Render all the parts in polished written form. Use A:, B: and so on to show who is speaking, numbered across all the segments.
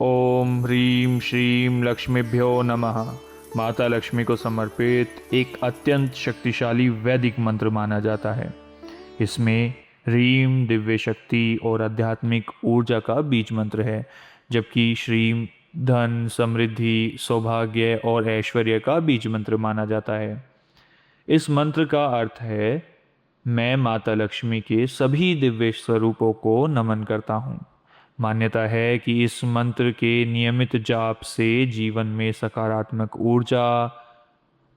A: ओम ह्रीं श्रीं लक्ष्मीभ्यो नमः। माता लक्ष्मी को समर्पित एक अत्यंत शक्तिशाली वैदिक मंत्र माना जाता है। इसमें ह्रीं दिव्य शक्ति और आध्यात्मिक ऊर्जा का बीज मंत्र है, जबकि श्रीं धन, समृद्धि, सौभाग्य और ऐश्वर्य का बीज मंत्र माना जाता है। इस मंत्र का अर्थ है, मैं माता लक्ष्मी के सभी दिव्य स्वरूपों को नमन करता हूँ। मान्यता है कि इस मंत्र के नियमित जाप से जीवन में सकारात्मक ऊर्जा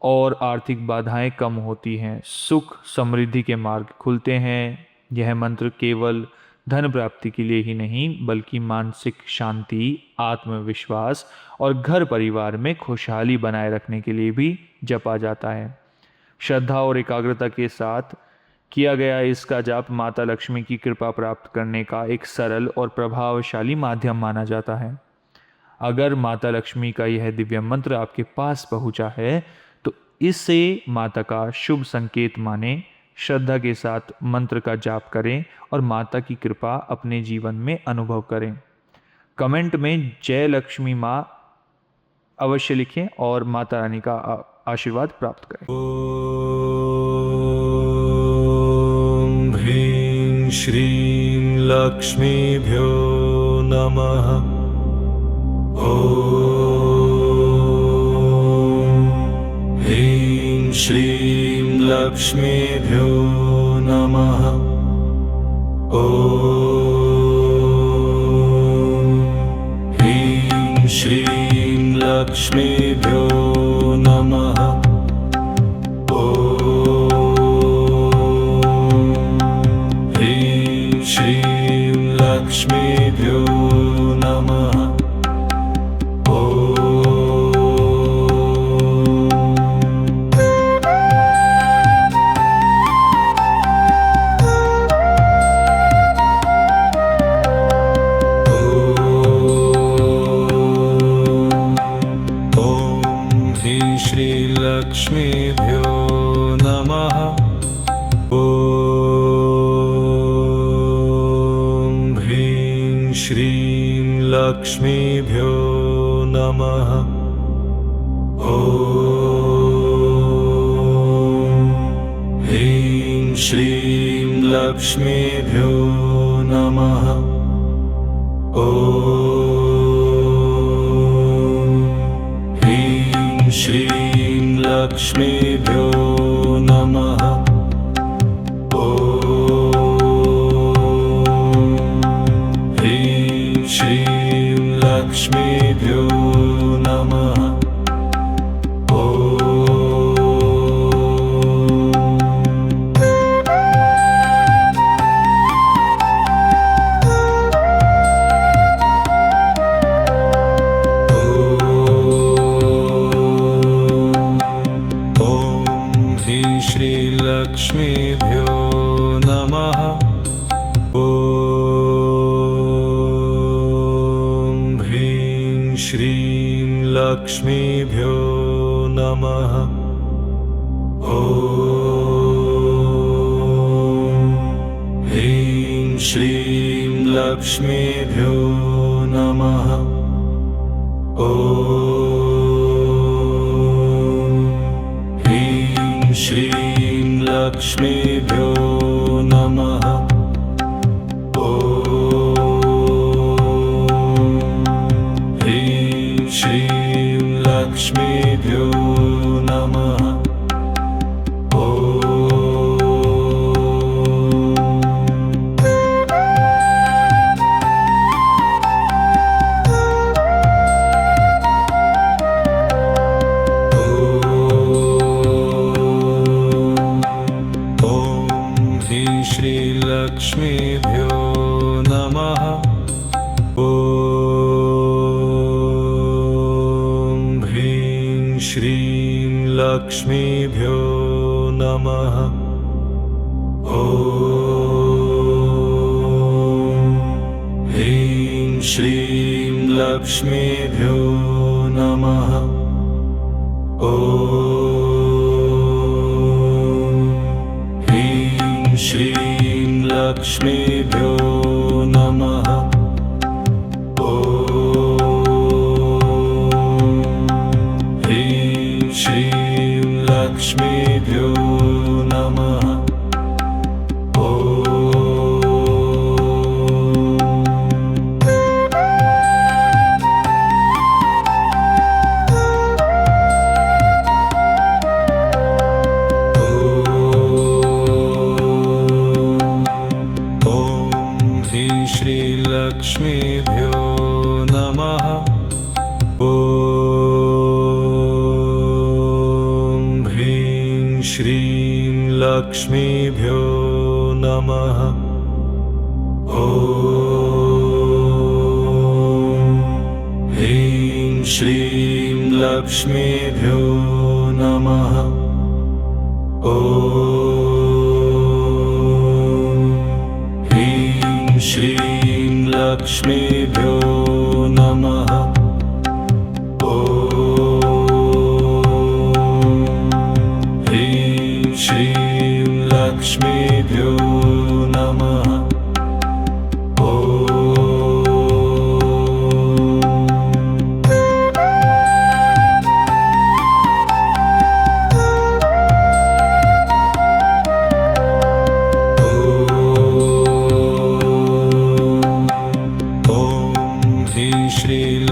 A: और आर्थिक बाधाएं कम होती हैं, सुख समृद्धि के मार्ग खुलते हैं। यह मंत्र केवल धन प्राप्ति के लिए ही नहीं, बल्कि मानसिक शांति, आत्मविश्वास और घर परिवार में खुशहाली बनाए रखने के लिए भी जपा जाता है। श्रद्धा और एकाग्रता के साथ किया गया इसका जाप माता लक्ष्मी की कृपा प्राप्त करने का एक सरल और प्रभावशाली माध्यम माना जाता है। अगर माता लक्ष्मी का यह दिव्य मंत्र आपके पास पहुंचा है तो इसे माता का शुभ संकेत माने, श्रद्धा के साथ मंत्र का जाप करें और माता की कृपा अपने जीवन में अनुभव करें। कमेंट में जय लक्ष्मी माँ अवश्य लिखें और माता रानी का आशीर्वाद प्राप्त करें।
B: ओम ह्रीं श्रीं लक्ष्मीभ्यो नमः। ओम ह्रीं श्रीं लक्ष्मीभ्यो नमः। ओम ह्रीं श्रीं लक्ष्मीभ्यो नमः। ओम ह्रीं श्रीं लक्ष्मीभ्यो नमः। लक्ष्मीभ्यो नमः। ओम ह्रीं श्रीं लक्ष्मीभ्यो नमः। ओम ह्रीं श्रीं लक्ष्मीभ्यो नमः। ओम ह्रीं श्रीं लक्ष्मीभ्यो नमः। ओम ह्रीं श्रीं लक्ष्मीभ्यो नमः। लक्ष्मीभ्यो नमः। ओम ह्रीं श्रीं लक्ष्मीभ्यो नमः। ओम ह्रीं श्रीं लक्ष्मीभ्यो नमः। ओम ह्रीं श्रीं लक्ष्मीभ्यो नमः। ओम ह्रीं श्रीं लक्ष्मीभ्यो नमः। लक्ष्मीभ्यो नमः। ओम ह्रीं श्रीं लक्ष्मीभ्यो नमः। ओम ह्रीं श्रीं लक्ष्मीभ्यो नमः। ओम ह्रीं श्रीं लक्ष्मीभ्यो नमः। ओम लक्ष्मीभ्यो नमः। ॐ ह्रीं श्रीं लक्ष्मीभ्यो नमः। ॐ ह्रीं श्रीं लक्ष्मीभ्यो नमः। ॐ ह्रीं श्रीं लक्ष्मीभ्यो नमः।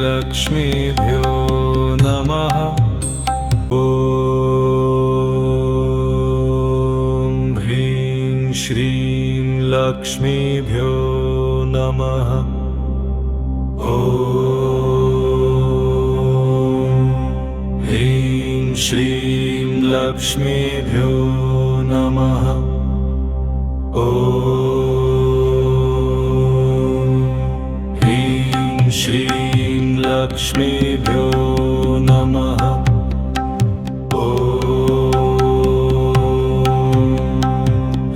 B: लक्ष्मीभ्यो नमः। ॐ ह्रीं श्रीं लक्ष्मीभ्यो नमः। ॐ ह्रीं श्रीं लक्ष्मीभ्यो नमः। ॐ ह्रीं श्रीं लक्ष्मीभ्यो नमः। ॐ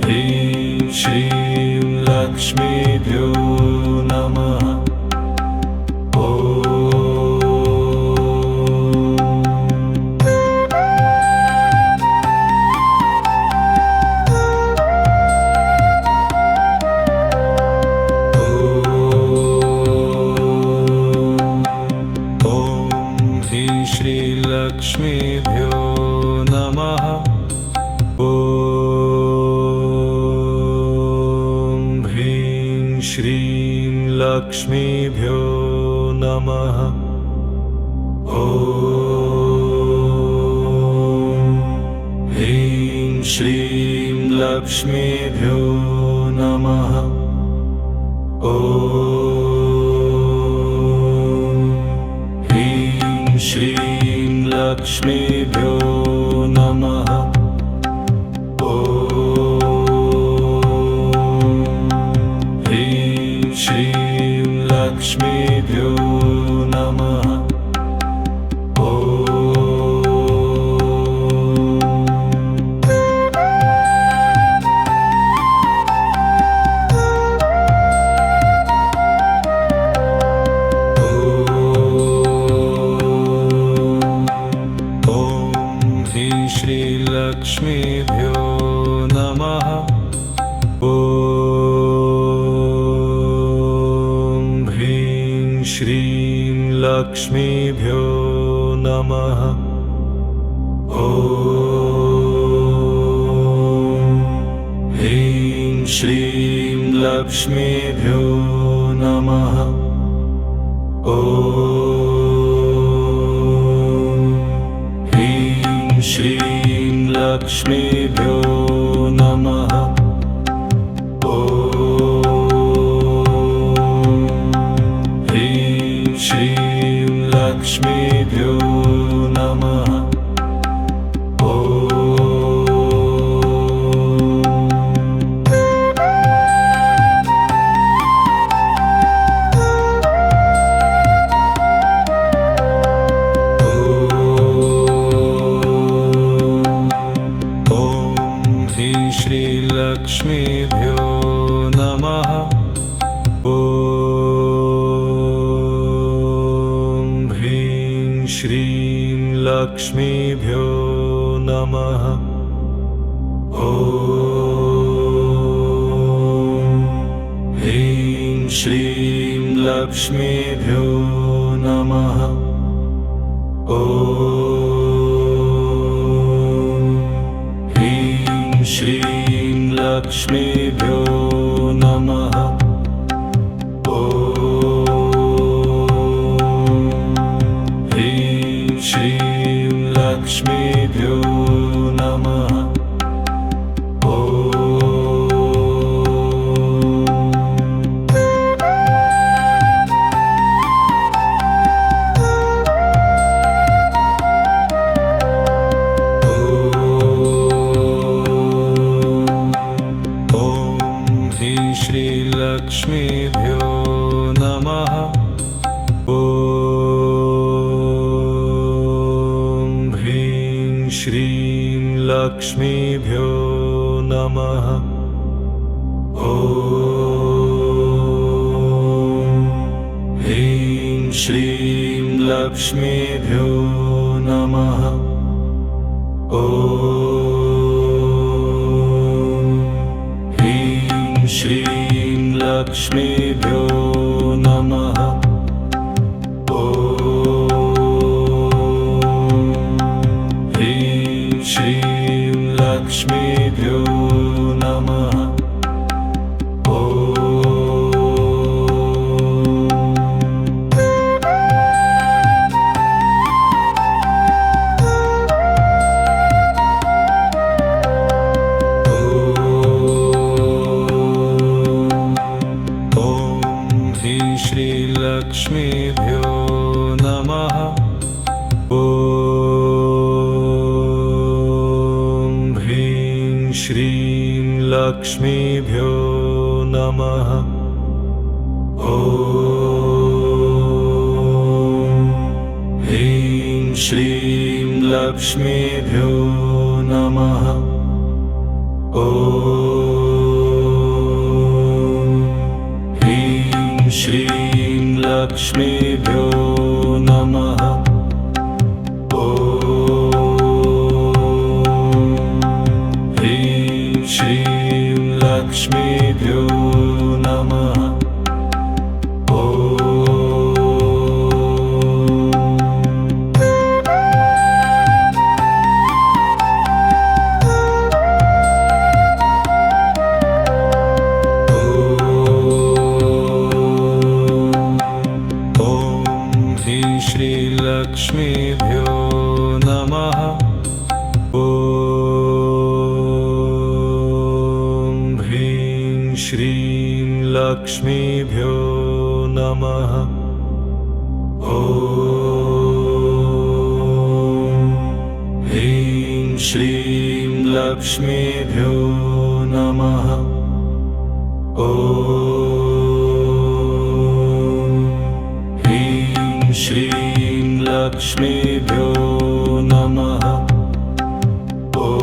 B: ह्रीं श्रीं लक्ष्मीभ्यो नमः। लक्ष्मीभ्यो नमः। ॐ ह्रीं श्रीं लक्ष्मीभ्यो नमः। ॐ ह्रीं श्रीं लक्ष्मीभ्यो नमः। ॐ ह्रीं श्रीं लक्ष्मीभ्यो नमः। ॐ ह्रीं श्रीं लक्ष्मीभ्यो नमः। लक्ष्मीभ्यो नमः। ॐ ह्रीं श्रीं लक्ष्मीभ्यो नमः। ॐ ह्रीं श्रीं लक्ष्मीभ्यो नमः। ॐ ह्रीं श्रीं लक्ष्मीभ्यो नमः। ॐ ह्रीं श्रीं लक्ष्मीभ्यो नमः। लक्ष्मीभ्यो नमः। ॐ ह्रीं श्रीं लक्ष्मीभ्यो नमः। ॐ ह्रीं श्रीं लक्ष्मीभ्यो नमः। ॐ ह्रीं श्रीं लक्ष्मीभ्यो नमः। ॐ ह्रीं श्रीं लक्ष्मीभ्यो नमः। लक्ष्मीभ्यो नमः। ॐ ह्रीं श्रीं लक्ष्मीभ्यो नमः। ॐ ह्रीं श्रीं लक्ष्मीभ्यो नमः। ॐ ह्रीं श्रीं लक्ष्मीभ्यो नमः। लक्ष्मीभ्यो नमः। ॐ ह्रीं श्रीं लक्ष्मीभ्यो नमः। ॐ ह्रीं श्रीं लक्ष्मीभ्यो नमः। ॐ ह्रीं श्रीं लक्ष्मीभ्यो नमः। ॐ ह्रीं श्रीं लक्ष्मीभ्यो नमः। लक्ष्मीभ्यो नमः। ॐ ह्रीं श्रीं लक्ष्मीभ्यो नमः। ॐ ह्रीं श्रीं लक्ष्मीभ्यो नमः। ॐ ह्रीं श्रीं लक्ष्मीभ्यो नमः। ॐ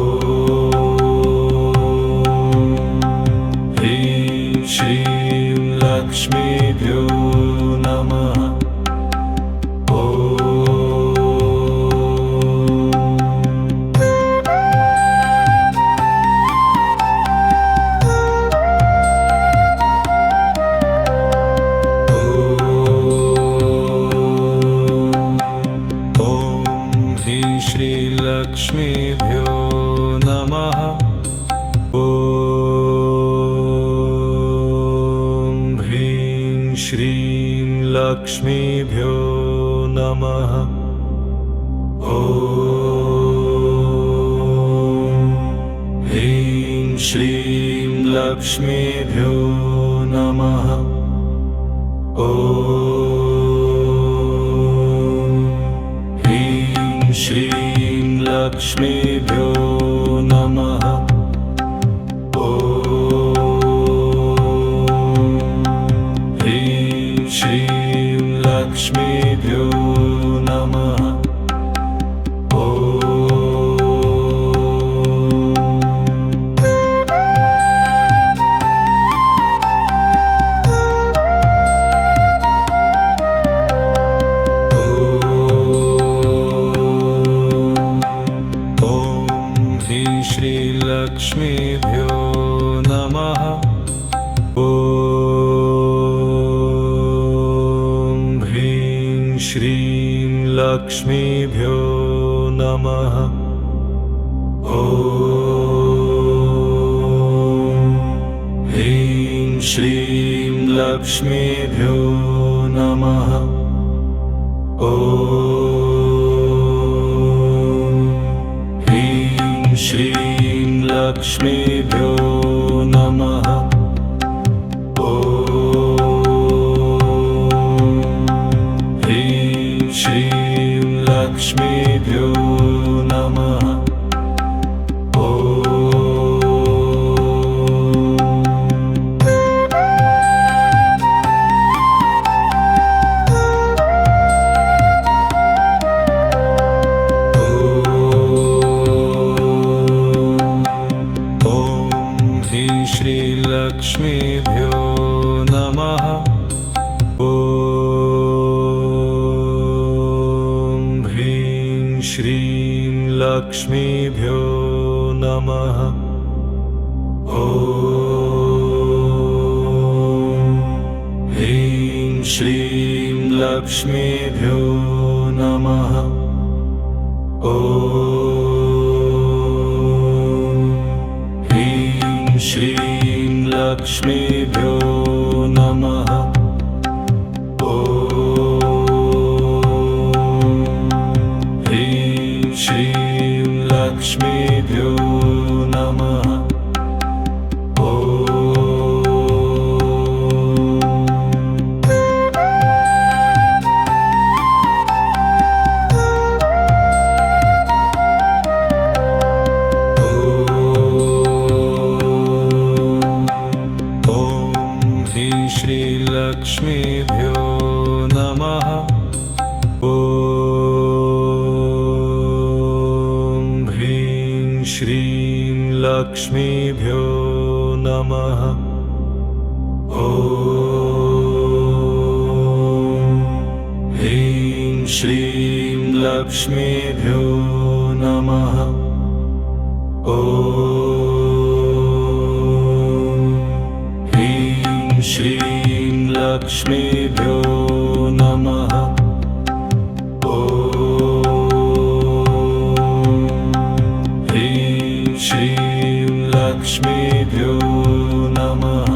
B: ह्रीं श्रीं लक्ष्मीभ्यो नमः। लक्ष्मीभ्यो नमः। ॐ ह्रीं श्रीं लक्ष्मीभ्यो नमः। ॐ ह्रीं श्रीं लक्ष्मीभ्यो नमः। ॐ ह्रीं श्रीं लक्ष्मीभ्यो नमः। ॐ ह्रीं श्रीं लक्ष्मीभ्यो नमः। लक्ष्मीभ्यो नमः। ॐ ह्रीं श्रीं लक्ष्मीभ्यो नमः। ॐ ह्रीं श्रीं लक्ष्मीभ्यो नमः। ॐ ह्रीं श्रीं लक्ष्मीभ्यो नमः। ॐ ह्रीं श्रीं लक्ष्मीभ्यो नमः। लक्ष्मीभ्यो नमः। ह्रीं श्रीं लक्ष्मीभ्यो नमः। ह्रीं श्रीं लक्ष्मीभ्यो नमः। ह्रीं श्रीं लक्ष्मीभ्यो नमः। लक्ष्मीभ्यो नमः। ह्रीं श्रीं लक्ष्मीभ्यो नमः। ह्रीं श्रीं लक्ष्मीभ्यो नमः। ह्रीं श्रीं लक्ष्मीभ्यो नमः। ह्रीं श्रीं लक्ष्मीभ्यो नमः।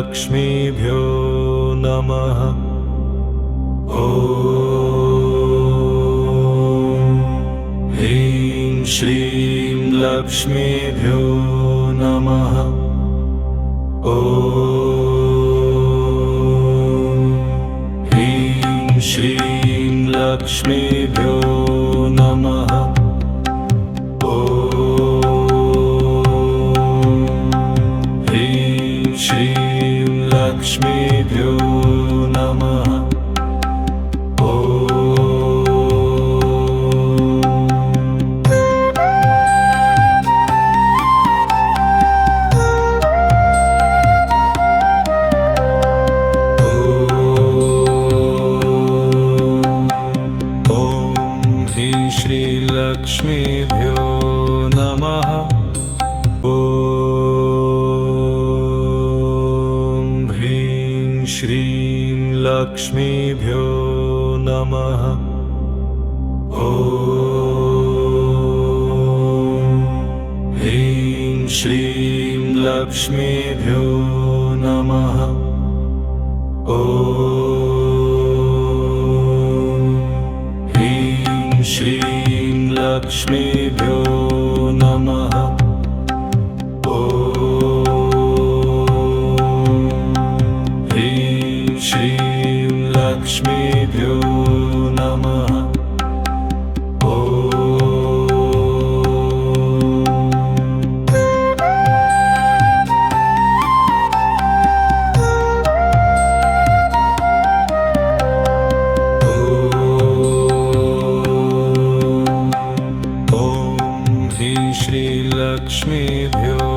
B: लक्ष्मीभ्यो नमः। ह्रीं श्रीं लक्ष्मीभ्यो नमः। ह्रीं श्रीं लक्ष्मीभ्यो नमः। ह्रीं श्रीं लक्ष्मीभ्यो नमः। ह्रीं श्रीं लक्ष्मीभ्यो नमः। लक्ष्मीभ्यो नमः। ह्रीं श्रीं लक्ष्मीभ्यो नमः। ह्रीं श्रीं लक्ष्मीभ्यो नमः। ह्रीं श्रीं लक्ष्मीभ्यो नमः। ह्रीं श्रीं लक्ष्मीभ्यो नमः। लक्ष्मीभ्यो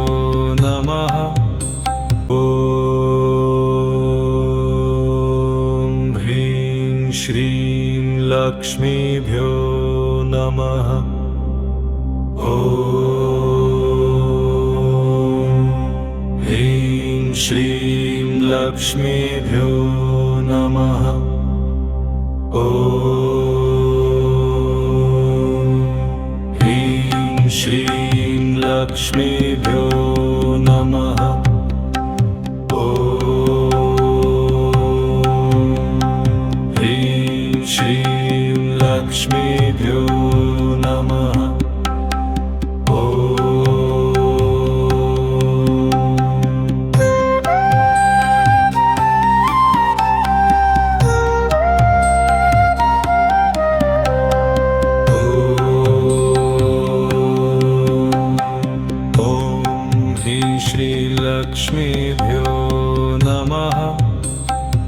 B: नमः। ह्रीं श्रीं लक्ष्मीभ्यो नमः। ह्रीं श्रीं लक्ष्मीभ्यो नमः। ह्रीं श्रीं लक्ष्मीभ्यो नमः। ह्रीं श्रीं लक्ष्मीभ्यो नमः। ह्रीं श्रीलक्ष्मीभ्यो नमः।